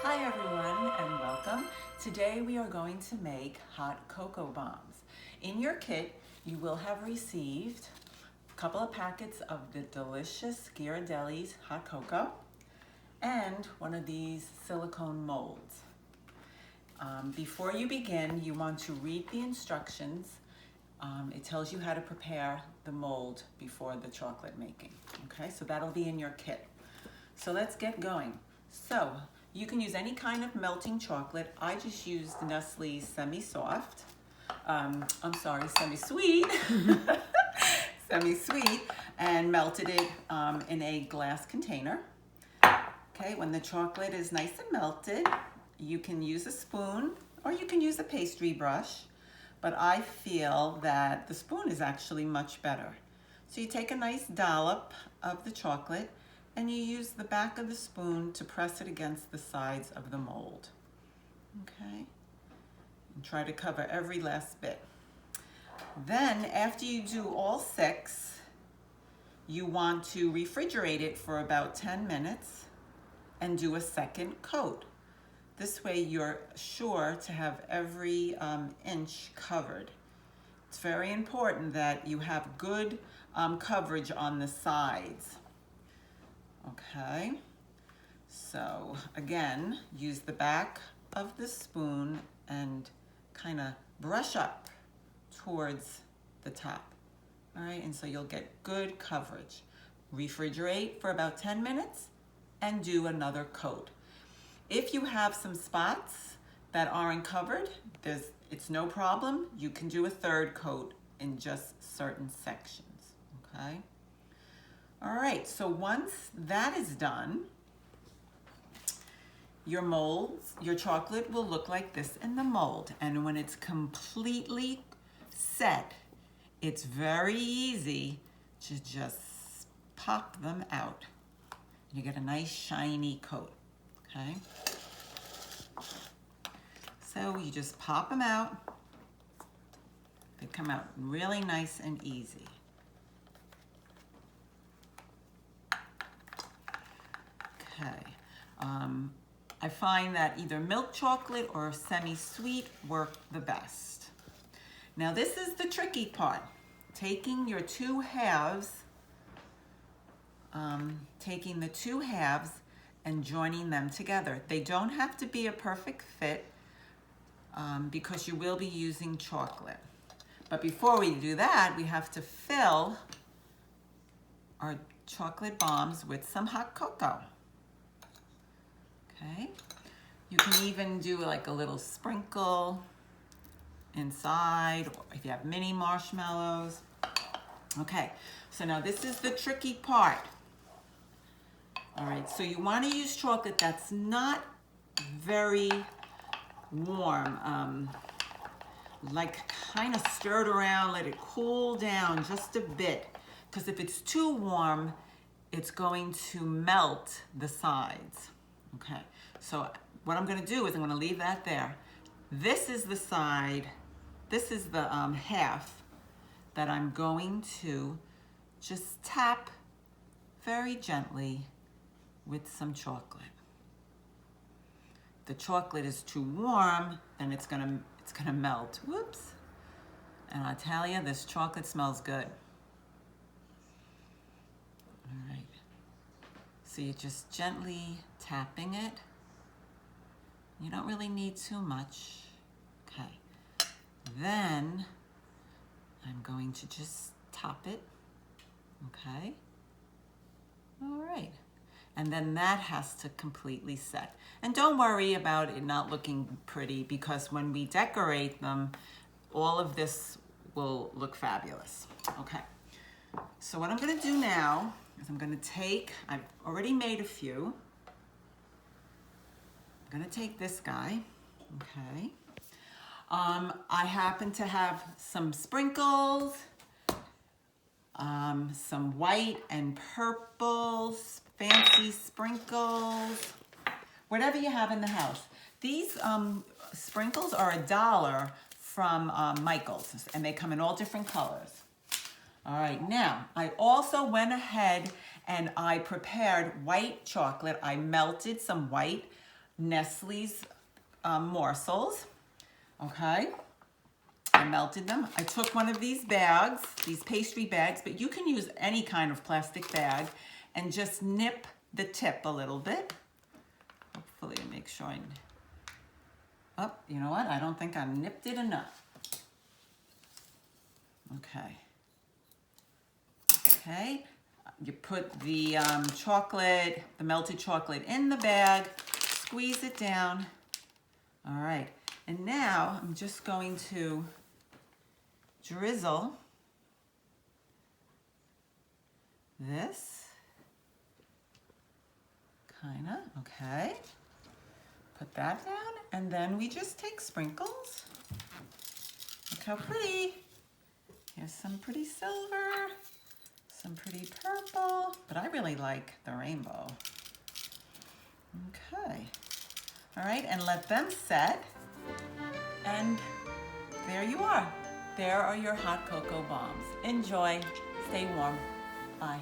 Hi everyone and welcome. Today we are going to make hot cocoa bombs. In your kit you will have received a couple of packets of the delicious Ghirardelli's hot cocoa and one of these silicone molds. Before you begin, you want to read the instructions. It tells you how to prepare the mold before the chocolate making. Okay, so that'll be in your kit. So let's get going. So you can use any kind of melting chocolate. I just used Nestle's semi-soft. Semi-sweet. Semi-sweet, and melted it in a glass container. Okay, when the chocolate is nice and melted, you can use a spoon or you can use a pastry brush, but I feel that the spoon is actually much better. So you take a nice dollop of the chocolate and you use the back of the spoon to press it against the sides of the mold. Okay, and try to cover every last bit. Then after you do all 6, you want to refrigerate it for about 10 minutes and do a second coat. This way you're sure to have every inch covered. It's very important that you have good coverage on the sides. Okay, so again, use the back of the spoon and kind of brush up towards the top. All right, and so you'll get good coverage. Refrigerate for about 10 minutes and do another coat. If you have some spots that aren't covered, it's no problem. You can do a third coat in just certain sections, okay? All right, so once that is done, your chocolate will look like this in the mold. And when it's completely set, it's very easy to just pop them out. You get a nice shiny coat, okay? So you just pop them out. They come out really nice and easy. Okay, I find that either milk chocolate or semi-sweet work the best. Now this is the tricky part. Taking your two halves, taking the two halves and joining them together. They don't have to be a perfect fit because you will be using chocolate. But before we do that, we have to fill our chocolate bombs with some hot cocoa. Okay, you can even do like a little sprinkle inside, or if you have mini marshmallows. Okay, so now this is the tricky part. All right, so you want to use chocolate that's not very warm. Like kind of stir it around, let it cool down just a bit, because if it's too warm, it's going to melt the sides. Okay, so what I'm going to do is I'm going to leave that there. This is the side, this is the half that I'm going to just tap very gently with some chocolate. If the chocolate is too warm, then it's gonna melt. Whoops. And I tell you, this chocolate smells good. All right. So you're just gently tapping it. You don't really need too much. Okay. Then I'm going to just top it. Okay. All right. And then that has to completely set. And don't worry about it not looking pretty, because when we decorate them, all of this will look fabulous. Okay. So what I'm going to do now is I'm going to take, I've already made a few. I'm going to take this guy. Okay. I happen to have some sprinkles, some white and purple fancy sprinkles, whatever you have in the house. These sprinkles are $1 from Michael's, and they come in all different colors. All right, now I also went ahead and I prepared white chocolate. I melted some white Nestle's morsels, okay? I melted them. I took one of these bags, these pastry bags, but you can use any kind of plastic bag and just nip the tip a little bit. Hopefully make sure oh, you know what? I don't think I nipped it enough. Okay. Okay. You put the chocolate, the melted chocolate in the bag, squeeze it down. All right. And now I'm just going to drizzle this, kinda, okay. Put that down, and then we just take sprinkles. Look how pretty. Here's some pretty silver, some pretty purple, but I really like the rainbow. Okay. All right, and let them set. And there you are. There are your hot cocoa bombs. Enjoy. Stay warm. Bye.